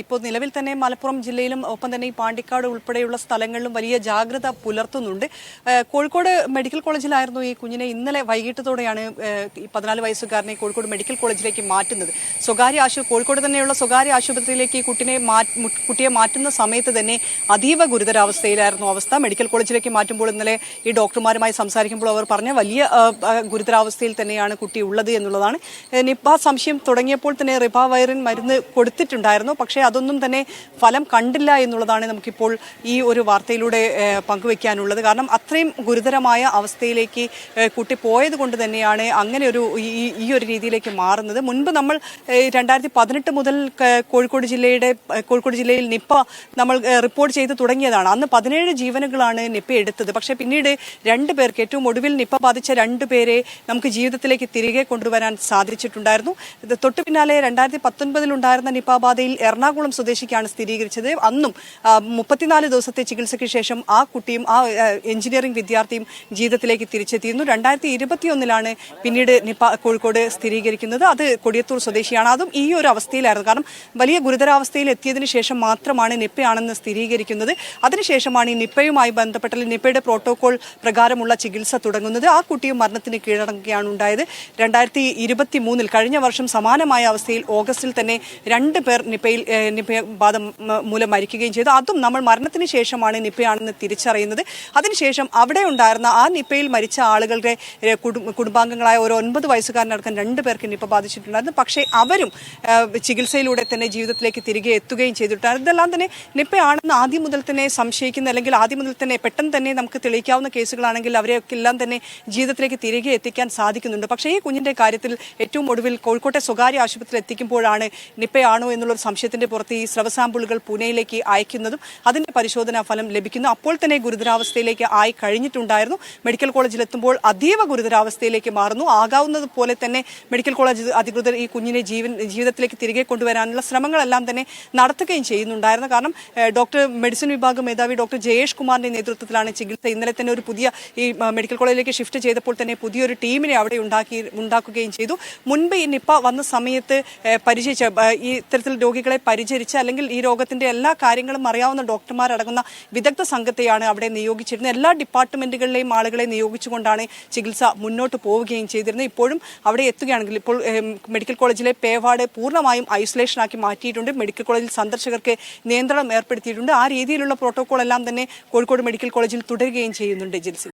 ഇപ്പോൾ നിലവിൽ തന്നെ മലപ്പുറം ജില്ലയിലും ഒപ്പം തന്നെ ഈ പാണ്ടിക്കാട് ഉൾപ്പെടെയുള്ള സ്ഥലങ്ങളിലും വലിയ ജാഗ്രത പുലർത്തുന്നുണ്ട്. കോഴിക്കോട് മെഡിക്കൽ കോളേജിലായിരുന്നു ഈ കുഞ്ഞിനെ ഇന്നലെ വൈകിട്ടത്തോടെയാണ് ഈ 14 വയസ്സുകാരനെ കോഴിക്കോട് മെഡിക്കൽ കോളേജിലേക്ക് മാറ്റുന്നത്. കോഴിക്കോട് തന്നെയുള്ള സ്വകാര്യ ആശുപത്രിയിലേക്ക് ഈ കുട്ടിയെ മാറ്റുന്ന സമയത്ത് തന്നെ അതീവ ഗുരുതരാവസ്ഥയിലായിരുന്നു അവസ്ഥ. മെഡിക്കൽ കോളേജിലേക്ക് മാറ്റുമ്പോൾ ഇന്നലെ ഈ ഡോക്ടർമാരുമായി സംസാരിക്കുമ്പോൾ അവർ പറഞ്ഞ വലിയ ഗുരുതരാവസ്ഥയിൽ തന്നെയാണ് കുട്ടി ഉള്ളത് എന്നുള്ളതാണ്. നിപ്പ സംശയം തുടങ്ങിയപ്പോൾ തന്നെ റിബാവൈറിൻ മരുന്ന് കൊടുത്തിട്ടുണ്ടായിരുന്നു. പക്ഷേ അതൊന്നും തന്നെ ഫലം കണ്ടില്ല എന്നുള്ളതാണ് നമുക്കിപ്പോൾ ഈ ഒരു വാർത്തയിലൂടെ പങ്കുവെക്കാനുള്ളത്. കാരണം അത്രയും ഗുരുതരമായ അവസ്ഥയിലേക്ക് കുട്ടി പോയത് കൊണ്ട് തന്നെയാണ് അങ്ങനെ ഈ ഒരു രീതിയിലേക്ക് മാറുന്നത്. മുൻപ് നമ്മൾ 2018 മുതൽ കോഴിക്കോട് ജില്ലയിൽ നിപ്പ നമ്മൾ റിപ്പോർട്ട് ചെയ്ത് തുടങ്ങിയതാണ്. അന്ന് 17 ജീവനുകളാണ് നിപ്പ എടുത്തത്. പക്ഷേ പിന്നീട് 2 പേർക്ക്, ഏറ്റവും ഒടുവിൽ നിപ്പ ബാധിച്ച 2 പേരെ നമുക്ക് ജീവിതത്തിലേക്ക് തിരികെ കൊണ്ടുവരാൻ സാധിച്ചിട്ടുണ്ടായിരുന്നു. തൊട്ടു പിന്നാലെ 2019 ഉണ്ടായിരുന്ന നിപ്പ ബാധയിൽ എറണാകുളം സ്വദേശിക്കാണ് സ്ഥിരീകരിച്ചത്. അന്നും 34 ദിവസത്തെ ചികിത്സയ്ക്ക് ശേഷം ആ കുട്ടിയും ആ എഞ്ചിനീയറിംഗ് വിദ്യാർത്ഥിയും ജീവിതത്തിലേക്ക് തിരിച്ചെത്തിയിരുന്നു. 2021 പിന്നീട് നിപ്പ കോഴിക്കോട് സ്ഥിരീകരിക്കുന്നത്. അത് കൊടിയത്തൂർ സ്വദേശിയാണ്. അതും ഈ ഒരു അവസ്ഥയിലായിരുന്നു. കാരണം വലിയ ഗുരുതരാവസ്ഥയിൽ എത്തിയതിനു ശേഷം മാത്രമാണ് നിപ്പയാണെന്ന് സ്ഥിരീകരിക്കുന്നത്. അതിനുശേഷമാണ് ഈ നിപ്പയുമായി ബന്ധപ്പെട്ട നിപ്പയുടെ പ്രോട്ടോകോൾ പ്രകാരമുള്ള ചികിത്സ തുടങ്ങുന്നത്. ആ കുട്ടിയും മരണത്തിന് കീഴടങ്ങുകയാണ് ഉണ്ടായത്. 2023 കഴിഞ്ഞ വർഷം സമാനമായ അവസ്ഥയിൽ ഓഗസ്റ്റിൽ തന്നെ 2 പേർ നിപ്പ ബാധ മൂലം മരിക്കുകയും ചെയ്തു. അതും നമ്മൾ മരണത്തിന് ശേഷമാണ് നിപ്പയാണെന്ന് തിരിച്ചറിയുന്നത്. അതിനുശേഷം അവിടെ ഉണ്ടായിരുന്ന ആ നിപ്പയിൽ മരിച്ച ആളുകളുടെ കുടുംബാംഗങ്ങളായ ഒരു 9 വയസ്സുകാരനടക്കം 2 പേർക്ക് നിപ്പ ബാധിച്ചിട്ടുണ്ടായിരുന്നു. പക്ഷേ അവരും ചികിത്സയിലൂടെ തന്നെ ജീവിതത്തിലേക്ക് തിരികെ എത്തുകയും ചെയ്തിട്ടുണ്ടായിരുന്നു. ഇതെല്ലാം തന്നെ നിപ്പയാണെന്ന് ആദ്യം മുതൽ തന്നെ സംശയിക്കുന്ന, അല്ലെങ്കിൽ ആദ്യം മുതൽ തന്നെ പെട്ടെന്ന് തന്നെ നമുക്ക് തെളിയിക്കാവുന്ന കേസുകളാണെങ്കിൽ അവരെയൊക്കെ എല്ലാം തന്നെ ജീവിതത്തിലേക്ക് തിരികെ എത്തിക്കാൻ സാധിക്കുന്നുണ്ട്. പക്ഷേ ഈ കുഞ്ഞിന്റെ കാര്യത്തിൽ ഏറ്റവും ഒടുവിൽ കോഴിക്കോട്ടെ സ്വകാര്യ ആശുപത്രിയിൽ എത്തിക്കുമ്പോഴാണ് നിപ്പയാണോ എന്നുള്ളൊരു സംശയത്തിന്റെ പുറത്ത് ഈ സ്രവ സാമ്പിളുകൾ പൂനെയിലേക്ക് അയക്കുന്നതും അതിന്റെ പരിശോധനാ ഫലം ലഭിക്കുന്നു. അപ്പോൾ തന്നെ ഗുരുതരാവസ്ഥയിലേക്ക് ആയി കഴിഞ്ഞിട്ടുണ്ടായിരുന്നു. മെഡിക്കൽ കോളേജിൽ എത്തുമ്പോൾ അതീവ ഗുരുതരാവസ്ഥയിലേക്ക് മാറുന്നു. ആകാവുന്നത് പോലെ തന്നെ മെഡിക്കൽ കോളേജ് അധികൃതർ ഈ കുഞ്ഞിനെ ജീവിതത്തിലേക്ക് തിരികെ കൊണ്ടുവരാനുള്ള ശ്രമങ്ങളെല്ലാം തന്നെ നടത്തുകയും ചെയ്യുന്നുണ്ടായിരുന്നു. കാരണം മെഡിസിൻ വിഭാഗം മേധാവി ഡോക്ടർ ജയേഷ് കുമാറിന്റെ നേതൃത്വത്തിലാണ് ചികിത്സ. ഇന്നലെ തന്നെ ഒരു പുതിയ ഈ മെഡിക്കൽ കോളേജിലേക്ക് ഷിഫ്റ്റ് ചെയ്തപ്പോൾ തന്നെ പുതിയൊരു ടീമിനെ അവിടെ ഉണ്ടാക്കുകയും ചെയ്തു. മുൻപ് ഈ നിപ്പ വന്ന സമയത്ത് പരിചയിച്ച ഈ ഇത്തരത്തിൽ രോഗികളെ പരിചരിച്ച്, അല്ലെങ്കിൽ ഈ രോഗത്തിന്റെ എല്ലാ കാര്യങ്ങളും അറിയാവുന്ന ഡോക്ടർമാരടങ്ങുന്ന വിദഗ്ധ സംഘത്തെയാണ് അവിടെ നിയോഗിച്ചിരുന്നത്. എല്ലാ ഡിപ്പാർട്ട്മെന്റുകളിലെയും ആളുകളെ നിയോഗിച്ചുകൊണ്ടാണ് ചികിത്സ മുന്നോട്ട് പോവുകയും ചെയ്തിരുന്നത്. ഇപ്പോഴും അവിടെ എത്തുകയാണെങ്കിൽ ഇപ്പോൾ മെഡിക്കൽ കോളേജിലെ പേവാർഡ് പൂർണ്ണമായും ഐസൊലേഷനാക്കി മാറ്റിയിട്ടുണ്ട്. മെഡിക്കൽ കോളേജിൽ സന്ദർശകർക്ക് നിയന്ത്രണം ഏർപ്പെടുത്തിയിട്ടുണ്ട്. ആ രീതിയിലുള്ള പ്രോട്ടോകോൾ എല്ലാം തന്നെ കോഴിക്കോട് മെഡിക്കൽ കോളേജിൽ തുടരുകയും ചെയ്യുന്നുണ്ട്. ജിൽസി.